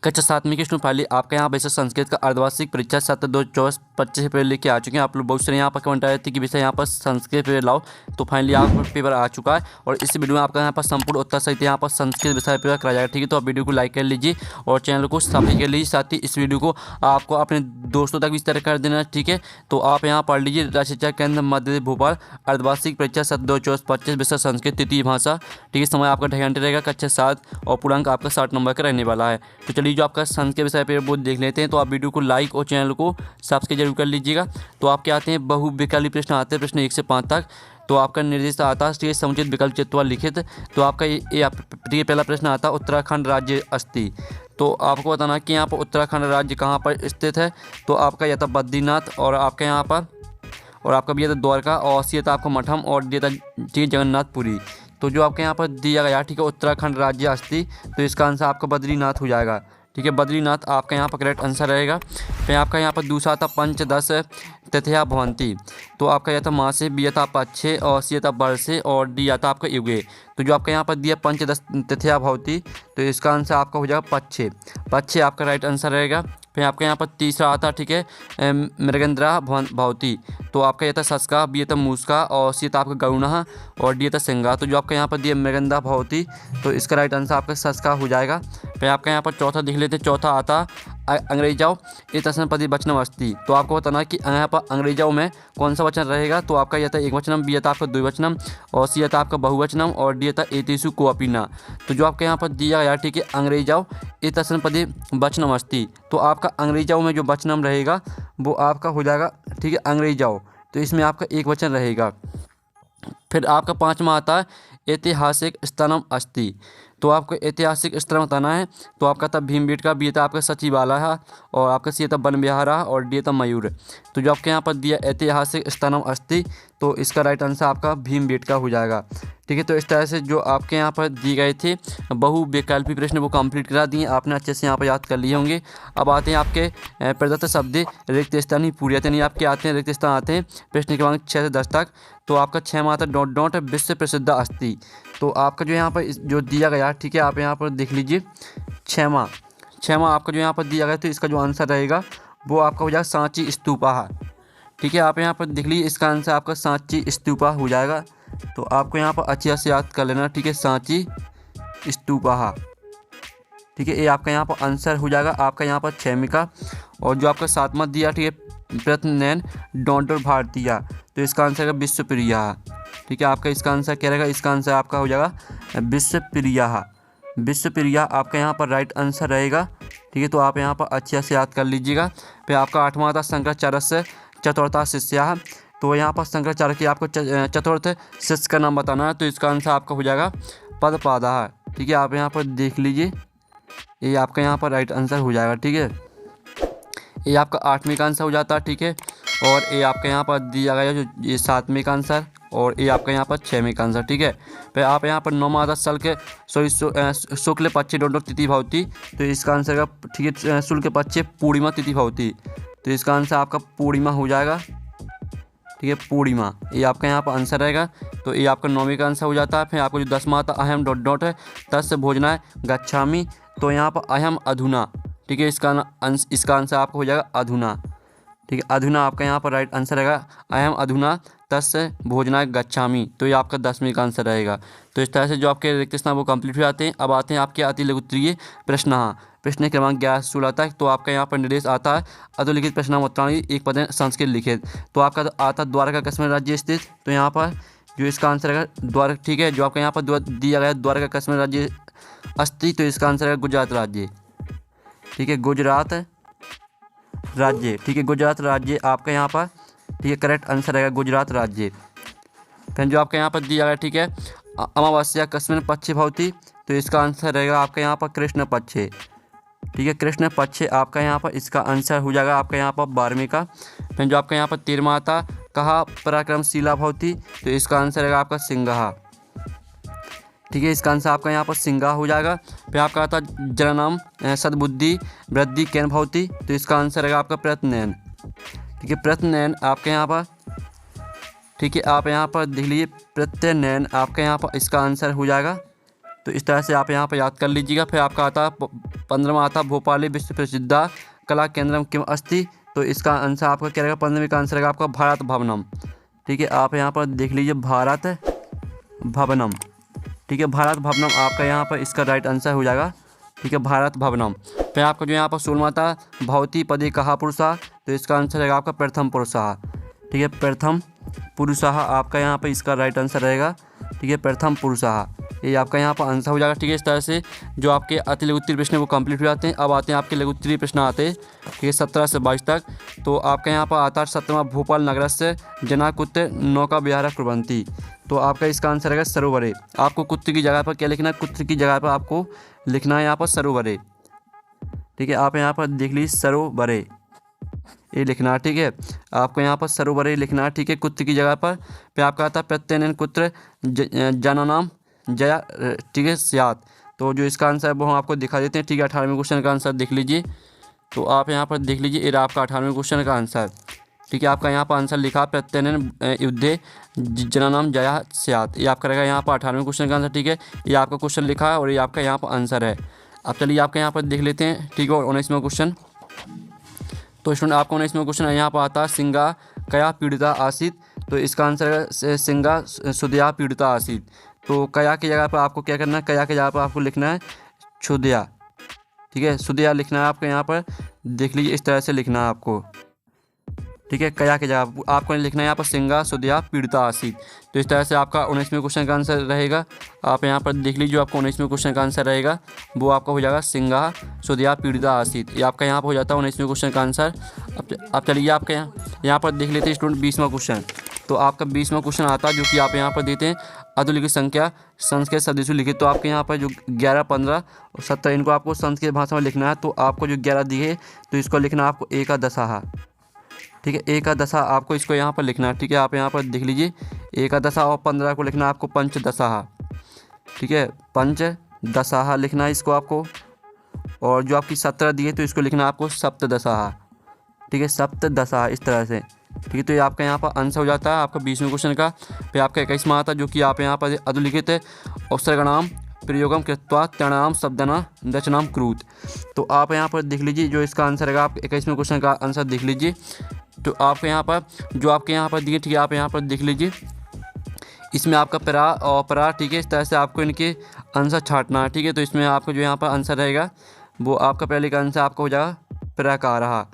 कक्षा 7 की student finally आपका यहाँ वैसे संस्कृत का अर्धवार्षिक परीक्षा 7/2/24-25 पेपर लेके आ चुके हैं। आप लोग बहुत सारे यहाँ पर कमेंट आए थे कि वैसे यहाँ पर संस्कृत पेपर लाओ, तो फाइनली यहाँ पर पेपर आ चुका है और इस वीडियो में आपका यहाँ पर संपूर्ण उत्तर सहित यहाँ पर संस्कृत विषय पेपर कराया जाएगा। ठीक है, तो आप वीडियो को लाइक कर लीजिए और चैनल को सब्सक्राइब कर लीजिए। साथ ही इस वीडियो को आपको अपने दोस्तों तक भी इस तरह कर देना। ठीक है, तो आप यहाँ पढ़ लीजिए राज्य शिक्षा केंद्र मध्य भोपाल अर्धवार्षिक परीक्षा 7/2/24-25 विषय संस्कृत तृतीय भाषा। ठीक है, समय आपका 2.5 घंटे रहेगा, कक्षा 7 और पूर्णांक आपका 60 नंबर का रहने वाला है। तो चलिए जो आपका संस्कृत विषय पेपर वो देख लेते हैं। तो आप वीडियो को लाइक और चैनल को सब्सक्राइब जरूर कर लीजिएगा। तो आपके आते हैं बहुविकल्पी प्रश्न आते हैं, प्रश्न 1 से 5 तक। तो आपका निर्देश आता है ठीक समुचित विकल्प चित्वा लिखित। तो आपका ये पहला प्रश्न आता है उत्तराखंड राज्य अस्ति। तो आपको बताना कि यहाँ पर उत्तराखंड राज्य कहाँ पर स्थित है। तो आपका यह था बद्रीनाथ और आपके यहाँ पर और आपका भी था द्वारका और सी था आपका मठम और डी था जगन्नाथपुरी। तो जो आपके यहाँ पर दिया गया ठीक है उत्तराखंड राज्य अस्ति, तो इसका आंसर आपका बद्रीनाथ हो जाएगा। ठीक है, बद्रीनाथ आपका यहाँ पर करेक्ट आंसर रहेगा। फिर आपका यहाँ पर दूसरा था पंचदश तिथिया भवंती। तो आपका यह था मासे, बी था पक्षे और सी था वर्षे और डी आता आपका युगे। तो जो आपका यहाँ पर दिया पंचदश तिथिया भवती, तो इसका आंसर आपका हो जाएगा पक्षे। पक्षे आपका राइट आंसर रहेगा। फिर आपके यहाँ पर तीसरा आता ठीक है मृगेंद्रा भवती। तो आपका यह था सस्का, बी था मूसका और सी था आपका गरुणा और डी था सिंगा। तो जो आपका यहाँ पर दिया मृगेंद्रा भवती, तो इसका राइट आंसर आपका सस्का हो जाएगा। फिर आपका यहाँ पर चौथा देख लेते हैं। चौथा आता अंग्रेजाओं ये तस्मपति वचनम अस्ति। तो आपको बताना कि यहाँ पर अंग्रेजाओं में कौन सा वचन रहेगा। तो आपका यह था एक वचनम, बी था आपका द्विवचनम और सी था आपका बहुवचनम और डी था एतेषु कोअपीना। तो जो आपके यहाँ पर दिया गया ठीक है अंग्रेजाओं ये तस्मपति वचनम अस्ति। तो आपका अंग्रेजाओं में जो वचनम रहेगा वो आपका हो जाएगा ठीक है अंग्रेजाओं। तो इसमें आपका एक वचन रहेगा। फिर आपका पाँचवा आता है ऐतिहासिक स्थानम अस्ति। तो आपको ऐतिहासिक स्थल बताना है। तो आपका था भीमबेटका, बी था आपका सचिवालय है और आपका सी था वन विहार और डी था मयूर। तो जो आपके यहाँ पर दिया ऐतिहासिक स्थानम अस्ति, तो इसका राइट आंसर आपका भीमबेटका हो जाएगा। ठीक है, तो इस तरह से जो आपके यहाँ पर दिए गए थे बहुविकल्पी प्रश्न वो कंप्लीट करा दिए आपने, अच्छे से यहाँ पर याद कर लिए होंगे। अब आते हैं आपके प्रदत्त शब्द रिक्त स्थान ही पूरी यानी आपके आते हैं रिक्त स्थान आते हैं प्रश्न क्रमांक 6 से 10 तक। तो आपका 6 आता डॉट विश्व प्रसिद्ध अस्ति। तो आपका जो यहाँ पर जो दिया गया ठीक है आप यहाँ पर देख लीजिए छठवां आपका जो यहाँ पर दिया गया तो इसका जो आंसर रहेगा वो आपका हो जाएगा सांची स्तूपा। ठीक है, आप यहाँ पर देख लीजिए इसका आंसर आपका सांची स्तूपा हो जाएगा। तो आपको यहाँ पर अच्छे से याद कर लेना। ठीक है, सांची स्तूपा। ठीक है, ये आपका यहाँ पर आंसर हो जाएगा आपका यहाँ पर 6वीं का। और जो आपका 7वां दिया ठीक है प्रत्ननैन डॉन्टर भारतीय। तो इसका आंसर है विश्वप्रिया। ठीक है, आपका इसका आंसर क्या रहेगा, इसका आंसर आपका हो जाएगा विश्वप्रिया। विश्वप्रिया आपका यहाँ पर राइट आंसर रहेगा। ठीक है, तो आप यहाँ पर अच्छे से याद कर लीजिएगा। फिर आपका 8वां आता शंकराचार्य चतुर्था शिष्य। तो यहाँ पर शंकराचार्य की आपको चतुर्थ शिष्य का नाम बताना है। तो इसका आंसर आपका हो जाएगा पदपादा। ठीक है, आप यहाँ पर देख लीजिए ये आपका यहाँ पर राइट आंसर हो जाएगा। ठीक है, ये आपका 8वीं का आंसर हो जाता है। ठीक है, और ये आपका यहाँ पर दिया गया जो ये 7वीं का आंसर और ये आपका यहाँ पर 6वीं का आंसर। ठीक है, फिर आप यहाँ पर 9वां आता शुक्ल पक्षे डॉट तिथि भवती। तो इसका आंसर का ठीक है शुक्ल पक्षे पूर्णिमा तिथि भवती। तो इसका आंसर आपका पूर्णिमा हो जाएगा। ठीक है, पूर्णिमा ये आपका यहाँ पर आंसर रहेगा। तो ये आपका 9वीं का आंसर हो जाता है। फिर आपको जो 10वां आता अहम डॉट है तस्य भोजनाय गच्छामि। तो यहाँ पर अहम अधुना। ठीक है, इसका आंसर आपका हो जाएगा अधुना। ठीक है, अधुना आपका यहाँ पर राइट आंसर रहेगा अहम अधुना तस्य भोजनाय गच्छामि। तो ये आपका 10वीं का आंसर रहेगा। तो इस तरह से जो आपके रिक्त स्थान वो कंप्लीट हो जाते हैं। अब आते हैं आपके अति लघु उत्तरीय प्रश्न प्रश्न क्रमांक 11 से 16 तक। तो आपका यहाँ पर निर्देश आता है अधोलिखित प्रश्नावली एक पद संस्कृत लिखित। तो आपका आता द्वारका कश्मीर राज्य स्थित। तो यहाँ पर जो इसका आंसर है द्वारका। ठीक है, जो आपका यहाँ पर दिया गया द्वारका कश्मीर राज्य अस्ति। तो इसका आंसर है गुजरात राज्य। ठीक है, गुजरात राज्य। ठीक है, गुजरात राज्य आपका यहाँ पर ठीक है करेक्ट आंसर रहेगा गुजरात राज्य। फिर जो आपका यहाँ पर दिया गया ठीक है अमावस्या कश्मीर पक्षे भवती। तो इसका आंसर रहेगा आपका यहाँ पर कृष्ण पक्षे। ठीक है, कृष्ण पक्षे आपका यहाँ पर इसका आंसर हो जाएगा आपका यहाँ पर 12वीं का। फिर जो आपका यहाँ पर 13वां आता कहा पराक्रमशिला भवती। तो इसका आंसर रहेगा आपका सिंघा। ठीक है, इसका आंसर आपका यहाँ पर सिंगा हो जाएगा। फिर आपका आता जननाम सद्बुद्धि वृद्धि केन भवती। तो इसका आंसर रहेगा आपका प्रत्ननैन। ठीक है, प्रत्ननैन आपके यहाँ पर ठीक है आप यहाँ पर देख लीजिए प्रत्ननैन आपका यहाँ पर इसका आंसर हो जाएगा तो इस तरह से आप यहाँ पर याद कर लीजिएगा। फिर आपका आता 15वां आता भोपाली विश्व प्रसिद्धा कला केंद्रम किम अस्ति। तो इसका आंसर आपका क्या रहेगा, 15वीं का आंसर रहेगा आपका भारत भवनम। ठीक है, आप यहाँ पर देख लीजिए भारत भवनम। ठीक है, भारत भवनम आपका यहाँ पर इसका राइट आंसर हो जाएगा। ठीक है, भारत भवनम। फिर आपका जो यहाँ पर 16वां था भवती पदे कहा पुरुषा। तो इसका आंसर रहेगा आपका प्रथम पुरुषा। ठीक है, प्रथम पुरुषा आपका यहाँ पर इसका राइट आंसर रहेगा। ठीक है, प्रथम पुरुषा ये आपका यहाँ पर आंसर हो जाएगा। ठीक है, इस तरह से जो आपके अति लघु उत्तरीय प्रश्न वो कंप्लीट हो जाते हैं। अब आते हैं आपके लघु उत्तरीय प्रश्न आते हैं। ठीक है, 17 से 22 तक। तो आपका यहाँ पर आता है 17वां भोपाल नगर से जनाकुत्र नौका विहार कुर्वन्ति। तो आपका इसका आंसर रहेगा सरोवरे। आपको कुत्र की जगह पर क्या लिखना है, कुत्र की जगह पर आपको लिखना है यहाँ पर सरोवरे। ठीक है, आप यहाँ पर देख लीजिए सरोवरे ये लिखना है। ठीक है, आपको यहाँ पर सरोवरे लिखना है। ठीक है, कुत्र की जगह पर। फिर आपका आता है प्रत्ययन कुत्र जनानाम जया। ठीक है, स्यात। तो जो इसका आंसर है वो हम आपको दिखा देते हैं। ठीक है, 18वें क्वेश्चन का आंसर देख लीजिए। तो आप यहाँ पर देख लीजिए, ये आपका 18वें क्वेश्चन का आंसर। ठीक है, आपका यहाँ पर आंसर लिखा प्रत्ययन युद्धे जनानाम जया स्यात। ये आपका रहेगा यहाँ पर 18वें क्वेश्चन का आंसर। ठीक है, ये आपका क्वेश्चन लिखा है और ये आपका यहाँ पर आंसर है। अब चलिए आपका यहाँ पर देख लेते हैं। ठीक है, और 19वां क्वेश्चन। तो स्टूडेंट आपको 19वां क्वेश्चन यहाँ पर आता है सिंगा कया पीड़िता आसित। तो इसका आंसर है सिंगा सुदया पीड़िता आसित। तो कया की जगह पर आपको क्या करना है, कया की जगह पर आपको लिखना है सुदया। ठीक है, सुदया लिखना है आपको यहाँ पर देख लीजिए, इस तरह से लिखना है आपको। ठीक है, कया की जगह आपको लिखना है यहाँ पर सिंगा सुदया पीड़िता आसित। तो इस तरह से आपका 19वें क्वेश्चन का आंसर रहेगा। आप यहाँ पर देख लीजिए, आपको 19वें क्वेश्चन का आंसर रहेगा वो आपका हो जाएगा सिंगा सुदया पीड़िता आसित। ये आपका यहाँ पर हो जाता है 19वें क्वेश्चन का आंसर। अब चलिए आपके यहाँ पर देख लेते हैं स्टूडेंट 20वां क्वेश्चन। तो आपका 20वां क्वेश्चन आता है जो कि आप यहाँ पर देते हैं अधोलिखित संख्या संस्कृत शब्द से लिखित। तो आपके यहाँ पर जो 11, 15 और 17 इनको आपको संस्कृत भाषा में लिखना है। तो आपको जो 11 दिए तो इसको लिखना है आपको एका दशा। ठीक है, एका दशा आपको इसको यहाँ पर लिखना है। ठीक है, आप यहाँ पर देख लीजिए एका दशा। और 15 को लिखना है आपको पंचदशा। ठीक है, पंचदशा लिखना है इसको आपको। और जो आपकी 17 दिए तो इसको लिखना है आपको सप्तदशा। ठीक है, सप्तदशा इस तरह से। ठीक है, तो ये आपका यहाँ पर आंसर हो जाता है आपका 20वें क्वेश्चन का। फिर आपका 21वां आता है जो कि आप यहाँ पर अधोलिखित उपसर्गणाम प्रयोगम कृत्वा तृणाम शब्दना रचनाम क्रूत। तो आप यहाँ पर देख लीजिए जो इसका आंसर रहेगा। आप 21वें क्वेश्चन का आंसर देख लीजिए। तो आपके यहाँ पर जो आपके यहाँ पर दिए, ठीक है, आप यहाँ पर देख लीजिए इसमें आपका परा और परा। ठीक है, इस तरह से आपको इनके आंसर छांटना है। ठीक है, तो इसमें आपको जो यहाँ पर आंसर रहेगा वो आपका पहले का आंसर आपका हो जाएगा प्रकारः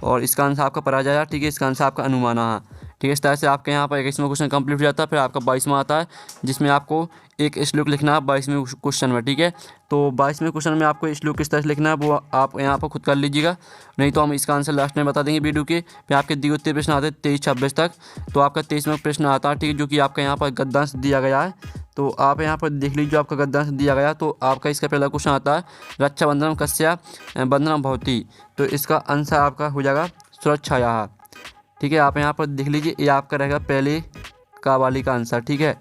और इसका आंसर आपका परा जाएगा। ठीक है, इसका आंसर आपका अनुमानः। ठीक है, इस तरह से आपके यहाँ पर 21वां क्वेश्चन कंप्लीट हो जाता है। फिर आपका 22वां आता है जिसमें आपको एक श्लोक लिखना है 22वें क्वेश्चन में। ठीक है, तो 22वें क्वेश्चन में आपको श्लोक किस तरह से लिखना है वो आप यहाँ पर खुद कर लीजिएगा, नहीं तो हम इसका आंसर लास्ट में बता देंगे वीडियो के। फिर आपके दिए उत्तर प्रश्न आते हैं 23-26 तक। तो आपका 23वां प्रश्न आता है। ठीक है, जो कि आपका यहाँ पर गद्यांश दिया गया है। तो आप यहाँ पर देख लीजिए आपका गद्यांश दिया गया। तो आपका इसका पहला क्वेश्चन आता है रक्षाबंधनम कस्या बंधनम भवति। तो इसका आंसर आपका हो जाएगा सुरक्षायाः। ठीक है, आप यहाँ पर देख लीजिए ये आपका रहेगा पहले का वाली का आंसर। ठीक है,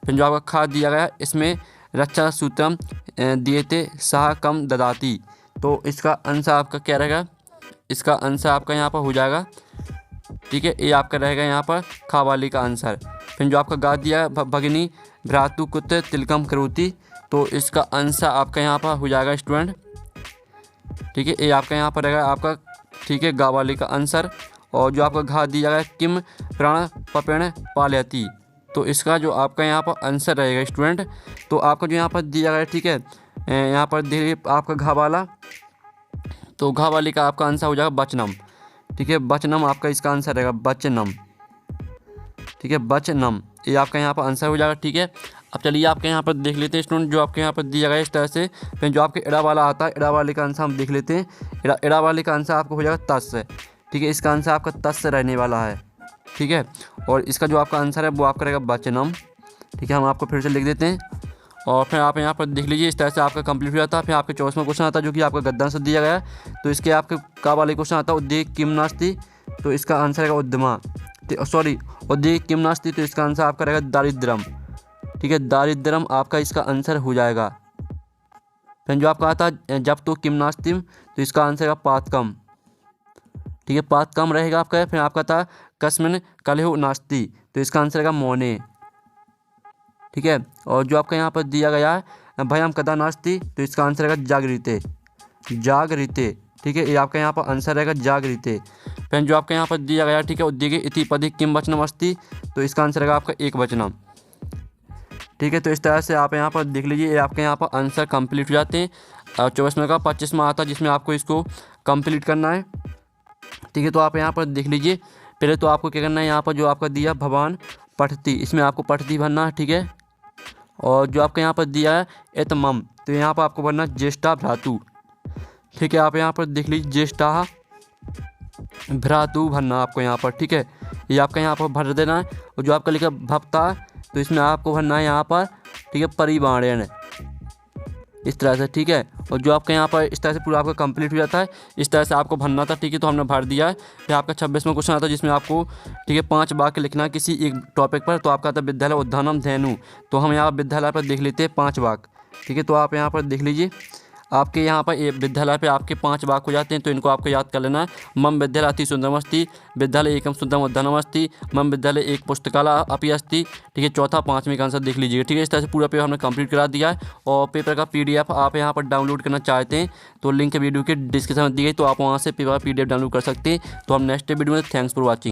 फिर जो आपका खा दिया गया इसमें रक्षा सूत्रम दिएते सह कम ददाती। तो इसका आंसर आपका क्या रहेगा, इसका आंसर आपका यहाँ पर हो जाएगा। ठीक है, ये आपका रहेगा यहाँ पर खा वाली का आंसर। फिर जो आपका गा दिया भगिनी भ्रातु कुत्र तिलकम करोति। तो इसका आंसर आपका यहाँ पर हो जाएगा स्टूडेंट। ठीक है, ये आपका यहाँ पर रहेगा आपका। ठीक है, गा वाली का आंसर। और जो आपका घा दिया गया किम प्राण पपेण पालयति। तो इसका जो आपका यहाँ पर आंसर रहेगा स्टूडेंट, तो आपका जो यहाँ पर दिया गया, ठीक है, यहाँ पर देखिए आपका घा वाला। तो घा वाली का आपका आंसर हो जाएगा बचनम। ठीक है, बचनम आपका इसका आंसर रहेगा बचनम। ठीक है, बचनम ये आपका यहाँ पर आंसर हो जाएगा। ठीक है, अब चलिए आपके यहाँ पर देख लेते हैं स्टूडेंट जो आपके यहाँ पर दिया गया इस तरह से। फिर जो आपके एड़ा वाला आता है, एड़ा वाले का आंसर हम देख लेते हैं। एड़ा वाले का आंसर आपको हो जाएगा तस्। ठीक है, इसका आंसर आपका तस् रहने वाला है। ठीक है, और इसका जो आपका आंसर है वो आपका रहेगा बचनम। ठीक है, हम आपको फिर से लिख देते हैं। और फिर आप यहाँ पर देख लीजिए इस तरह से आपका कंप्लीट हो जाता है। फिर आपके 24वां क्वेश्चन आता है जो कि आपका गद्यांश दिया गया है। तो इसके आपके का वाले क्वेश्चन आता है उद्योग किम नास्ति। तो इसका आंसर रहेगा उद्यमा, सॉरी उद्योग किम नास्ति। तो इसका आंसर आपका रहेगा दारिद्र्यम। ठीक है, दारिद्र्यम आपका इसका आंसर हो जाएगा। फिर जो आपका आता है जब तो किम नास्तिम। तो इसका आंसर रहेगा पातकम। ठीक है, पातकम रहेगा आपका। फिर आपका था कस्मिन कलहो नास्ति। तो इसका आंसर रहेगा मोने। ठीक है, और जो आपका यहाँ पर दिया गया है भयम कदा नास्ति, तो इसका आंसर रहेगा जागृते, जागृते। ठीक है, ये आपका यहाँ पर आंसर रहेगा जागृते। फ्रेंड जो आपका यहाँ पर दिया गया, ठीक है, उद्योगे इति पदि किम वचनम अस्ति, तो इसका आंसर रहेगा आपका एक वचनम। ठीक है, तो इस तरह से आप यहाँ पर देख लीजिए, ये आपके यहाँ पर आंसर कंप्लीट हो जाते हैं। और 24वें का 25वां आता है जिसमें आपको इसको कंप्लीट करना है। ठीक है, तो आप यहाँ पर देख लीजिए, पहले तो आपको क्या करना है, यहाँ पर जो आपका दिया भवान पठती, इसमें आपको पठती भरना है। ठीक है, और जो आपका यहाँ पर दिया है एतमम, तो यहाँ पर आपको भरना ज्येष्ठा भ्रातु। ठीक है, आप यहाँ पर देख लीजिए ज्येष्ठा भ्रातु भरना आपको यहाँ पर। ठीक है, ये आपका यहाँ पर भर देना है। और जो आपका लिखा भक्ता, तो इसमें आपको भरना है यहाँ पर, ठीक है, परिवाणेन, इस तरह से। ठीक है, और जो आपका यहाँ पर इस तरह से पूरा आपका कंप्लीट हो जाता है, इस तरह से आपको भरना था। ठीक है, तो हमने भर दिया है। फिर आपका 26वां क्वेश्चन आता है जिसमें आपको, ठीक है, 5 वाक्य लिखना है किसी एक टॉपिक पर। तो आपका आता है विद्यालय उद्यानम धेनु, तो हम यहाँ विद्यालय पर देख लेते हैं 5 वाक्य। ठीक है, तो आप यहाँ पर देख लीजिए, आपके यहाँ पर ये विद्यालय पे आपके 5 वाक्य हो जाते हैं, तो इनको आपको याद कर लेना है। मम विद्यालय अति सुंदरमस्ति, विद्यालय एकम शुद्धम उद्यानमस्ति, मम विद्यालय एक पुस्तकालय अपि अस्ति। ठीक है, चौथा 5वें का आंसर देख लीजिए। ठीक है, इस तरह से पूरा पेपर हमने कंप्लीट करा दिया है। और पेपर का PDF आप यहाँ पर डाउनलोड करना चाहते हैं तो लिंक वीडियो के डिस्क्रिप्शन में दी गई, तो आप वहाँ से पेपर PDF डाउनलोड कर सकते हैं। तो हम नेक्स्ट वीडियो में, थैंक्स फॉर वॉचिंग।